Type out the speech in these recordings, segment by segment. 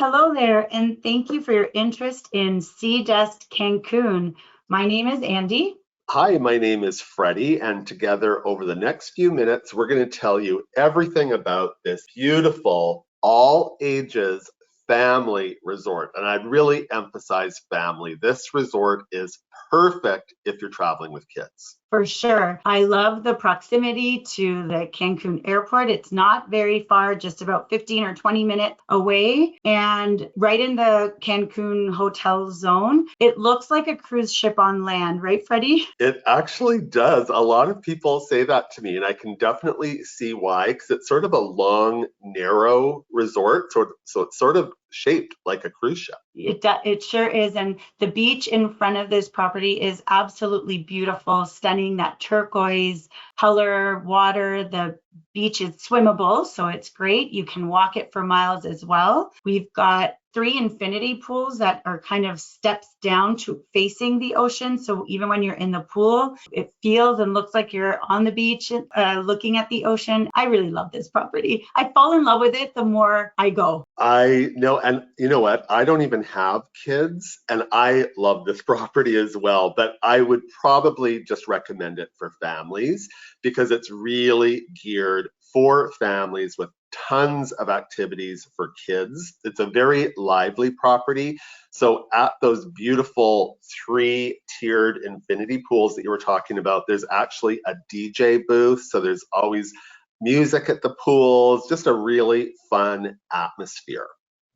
Hello there, and thank you for your interest in Seadust Cancun. My name is Andy. Hi, my name is Freddie, and together over the next few minutes, we're going to tell you everything about this beautiful, all ages family resort. And I'd really emphasize family. This resort is perfect if you're traveling with kids. For sure. I love the proximity to the Cancun airport. It's not very far, just about 15 or 20 minutes away, and right in the Cancun hotel zone. It looks like a cruise ship on land, right, Freddie? It actually does. A lot of people say that to me, and I can definitely see why, because it's sort of a long, narrow resort, so it's sort of shaped like a cruise ship. It sure is. And the beach in front of this property is absolutely beautiful, stunning, that turquoise color water. The beach is swimmable, so it's great. You can walk it for miles as well. We've got 3 infinity pools that are kind of steps down to facing the ocean. So even when you're in the pool, it feels and looks like you're on the beach looking at the ocean. I really love this property. I fall in love with it the more I go. I know, and you know what? I don't even have kids, and I love this property as well, but I would probably just recommend it for families because it's really geared for families with tons of activities for kids. It's a very lively property. So at those beautiful 3-tiered infinity pools that you were talking about, there's actually a DJ booth. So there's always music at the pools, just a really fun atmosphere.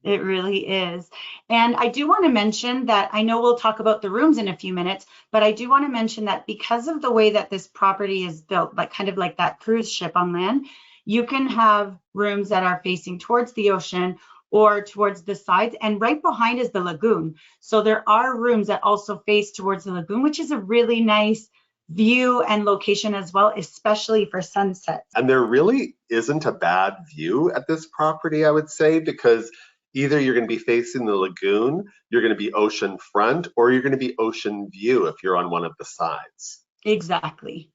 It really is. And I do want to mention that I know we'll talk about the rooms in a few minutes, but I do want to mention that because of the way that this property is built, like kind of like that cruise ship on land, you can have rooms that are facing towards the ocean or towards the sides, and right behind is the lagoon. So there are rooms that also face towards the lagoon, which is a really nice view and location as well, especially for sunsets. And there really isn't a bad view at this property, I would say, because either you're going to be facing the lagoon, you're going to be ocean front, or you're going to be ocean view if you're on one of the sides. Exactly.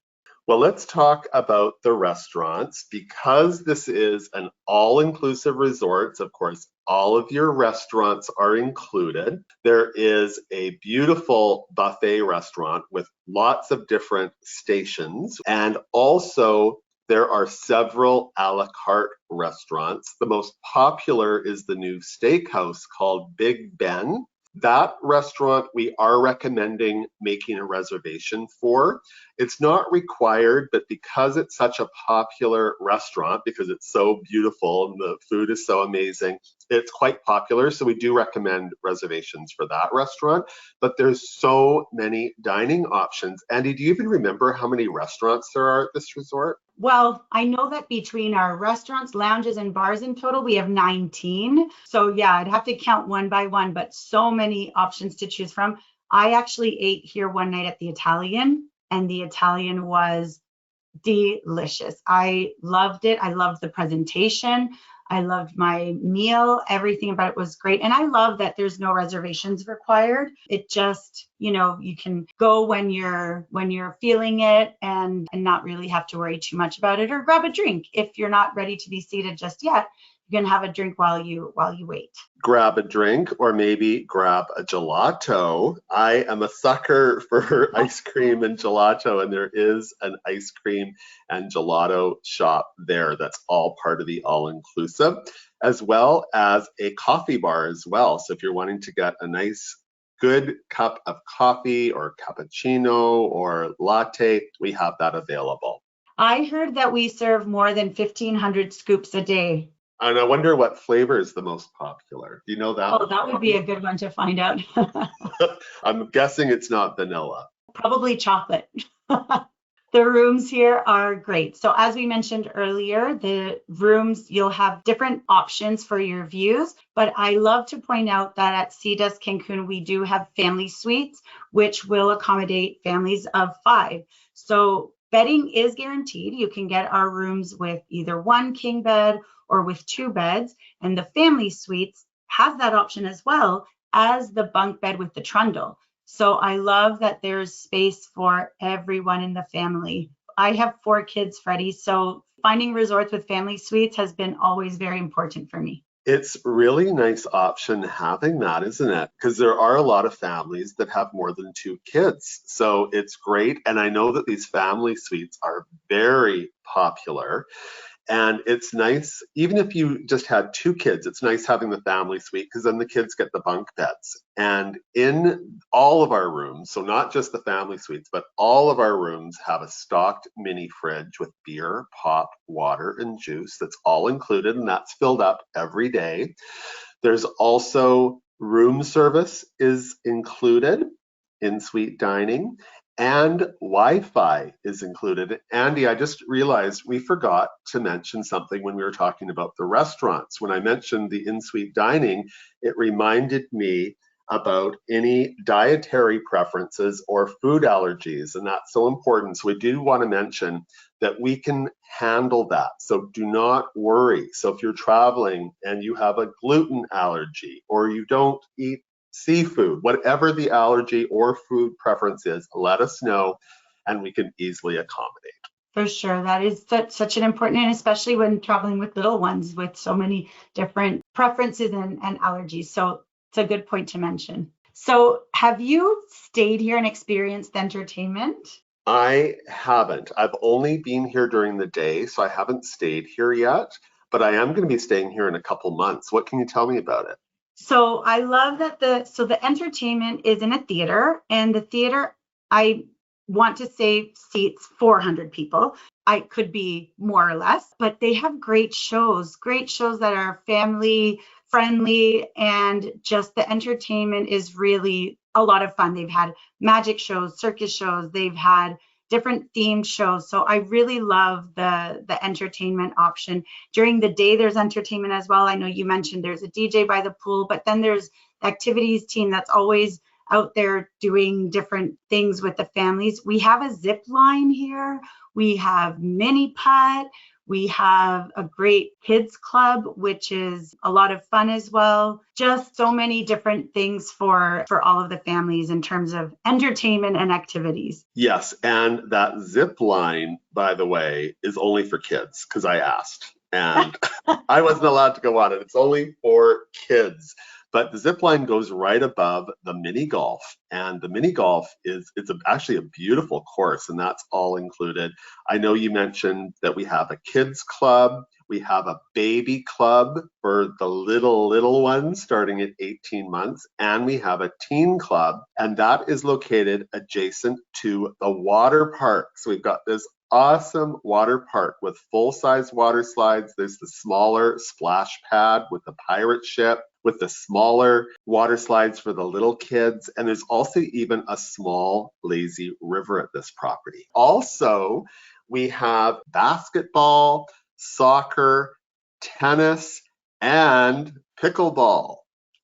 Well, let's talk about the restaurants. Because this is an all-inclusive resort, of course, all of your restaurants are included. There is a beautiful buffet restaurant with lots of different stations, and also there are several a la carte restaurants. The most popular is the new steakhouse called Big Ben. That restaurant we are recommending making a reservation for. It's not required, but because it's such a popular restaurant, because it's so beautiful and the food is so amazing, it's quite popular. So we do recommend reservations for that restaurant. But there's so many dining options. Andy, do you even remember how many restaurants there are at this resort? Well, I know that between our restaurants, lounges, and bars in total, we have 19. So yeah, I'd have to count one by one, but so many options to choose from. I actually ate here one night at the Italian, and the Italian was delicious. I loved it. I loved the presentation. I loved my meal. Everything about it was great. And I love that there's no reservations required. It just, you can go when you're feeling it and not really have to worry too much about it, or grab a drink if you're not ready to be seated just yet. You can have a drink while you wait. Grab a drink, or maybe grab a gelato. I am a sucker for ice cream and gelato, and there is an ice cream and gelato shop there that's all part of the all-inclusive, as well as a coffee bar as well. So if you're wanting to get a nice good cup of coffee or cappuccino or latte, we have that available. I heard that we serve more than 1,500 scoops a day. And I wonder what flavor is the most popular. Do you know that? Oh, that would be a good one to find out. I'm guessing it's not vanilla. Probably chocolate. The rooms here are great. So as we mentioned earlier, the rooms, you'll have different options for your views, but I love to point out that at Seadust Cancun, we do have family suites, which will accommodate families of 5. So bedding is guaranteed. You can get our rooms with either 1 king bed or with 2 beds, and the family suites has that option as well as the bunk bed with the trundle. So I love that there's space for everyone in the family. I have 4 kids, Freddie, so finding resorts with family suites has been always very important for me. It's really nice option having that, isn't it? Because there are a lot of families that have more than two kids. So it's great. And I know that these family suites are very popular. And it's nice, even if you just had two kids, it's nice having the family suite because then the kids get the bunk beds. And in all of our rooms, so not just the family suites, but all of our rooms have a stocked mini fridge with beer, pop, water, and juice that's all included, and that's filled up every day. There's also room service is included in suite dining, and Wi-Fi is included. Andy, I just realized we forgot to mention something when we were talking about the restaurants. When I mentioned the in-suite dining, it reminded me about any dietary preferences or food allergies, and that's so important. So we do want to mention that we can handle that. So do not worry. So if you're traveling and you have a gluten allergy or you don't eat seafood, whatever the allergy or food preference is, let us know and we can easily accommodate. For sure. That is such an important, and especially when traveling with little ones with so many different preferences and allergies. So it's a good point to mention. So have you stayed here and experienced entertainment? I haven't. I've only been here during the day, so I haven't stayed here yet, but I am going to be staying here in a couple months. What can you tell me about it? So I love that the entertainment is in a theater, and the theater, I want to say, seats 400 people. I could be more or less, but they have great shows that are family friendly, and just the entertainment is really a lot of fun. They've had magic shows, circus shows, they've had different themed shows. So I really love the entertainment option. During the day, there's entertainment as well. I know you mentioned there's a DJ by the pool, but then there's the activities team that's always out there doing different things with the families. We have a zip line here. We have mini putt. We have a great kids club, which is a lot of fun as well. Just so many different things for all of the families in terms of entertainment and activities. Yes, and that zip line, by the way, is only for kids because I asked and I wasn't allowed to go on it. It's only for kids. But the zip line goes right above the mini golf, and the mini golf actually a beautiful course, and that's all included. I know you mentioned that we have a kids club, we have a baby club for the little ones starting at 18 months, and we have a teen club, and that is located adjacent to the water park. So we've got this awesome water park with full-size water slides. There's the smaller splash pad with the pirate ship, with the smaller water slides for the little kids. And there's also even a small lazy river at this property. Also, we have basketball, soccer, tennis, and pickleball.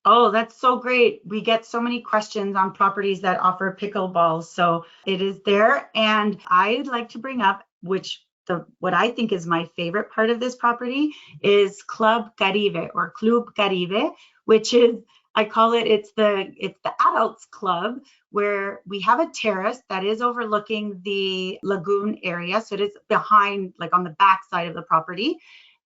Oh, that's so great. We get so many questions on properties that offer pickleball. So it is there. And I'd like to bring up, what I think is my favorite part of this property is Club Caribe, or Club Caribe, which is, I call it, it's the adults club, where we have a terrace that is overlooking the lagoon area. So it is behind, like on the back side of the property.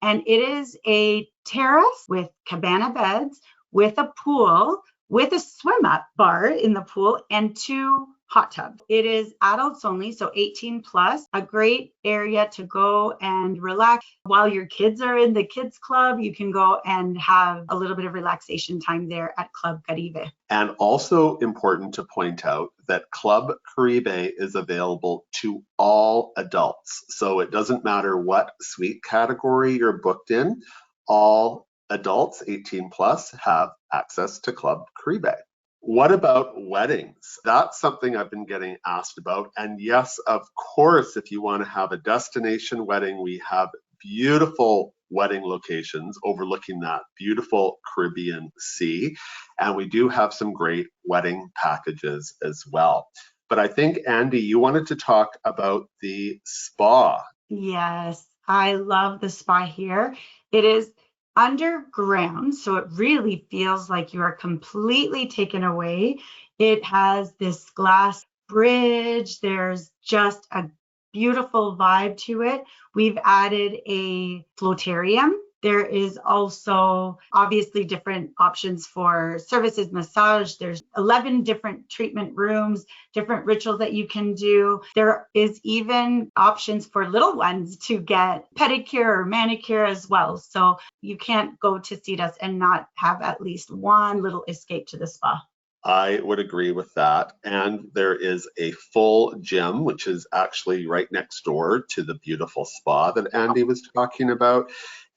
And it is a terrace with cabana beds, with a pool, with a swim up bar in the pool, and two hot tubs. It is adults only, so 18 plus, a great area to go and relax. While your kids are in the kids club, you can go and have a little bit of relaxation time there at Club Caribe. And also important to point out that Club Caribe is available to all adults. So it doesn't matter what suite category you're booked in, all adults 18 plus have access to Club Caribe. What about weddings? That's something I've been getting asked about. And yes, of course, if you want to have a destination wedding, we have beautiful wedding locations overlooking that beautiful Caribbean Sea. And we do have some great wedding packages as well. But I think, Andy, you wanted to talk about the spa. Yes, I love the spa here. It is underground, so it really feels like you are completely taken away. It has this glass bridge. There's just a beautiful vibe to it. We've added a floatarium There is also obviously different options for services, massage. There's 11 different treatment rooms, different rituals that you can do. There is even options for little ones to get pedicure or manicure as well. So you can't go to Seadust and not have at least one little escape to the spa. I would agree with that. And there is a full gym, which is actually right next door to the beautiful spa that Andy was talking about.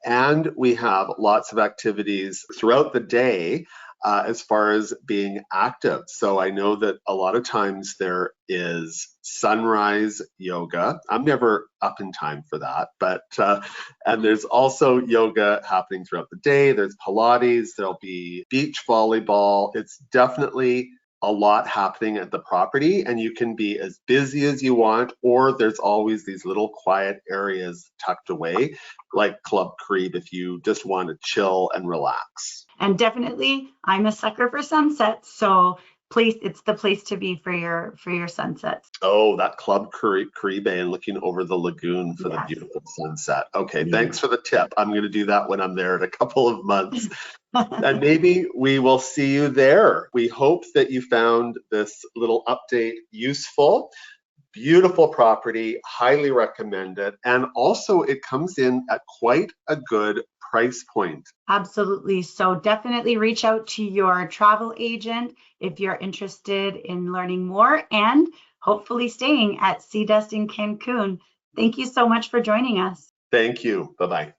And we have lots of activities throughout the day as far as being active. So I know that a lot of times there is sunrise yoga. I'm never up in time for that, but and there's also yoga happening throughout the day. There's Pilates, there'll be beach volleyball. It's definitely a lot happening at the property, and you can be as busy as you want, or there's always these little quiet areas tucked away, like Club Crebe, if you just want to chill and relax. And definitely, I'm a sucker for sunsets, so it's the place to be for your sunsets. Oh, that Club Caribe and looking over the lagoon for the beautiful sunset. Okay, thanks for the tip. I'm going to do that when I'm there in a couple of months. And maybe we will see you there. We hope that you found this little update useful. Beautiful property, highly recommend it. And also it comes in at quite a good price point. Absolutely. So definitely reach out to your travel agent if you're interested in learning more and hopefully staying at Seadust in Cancun. Thank you so much for joining us. Thank you. Bye-bye.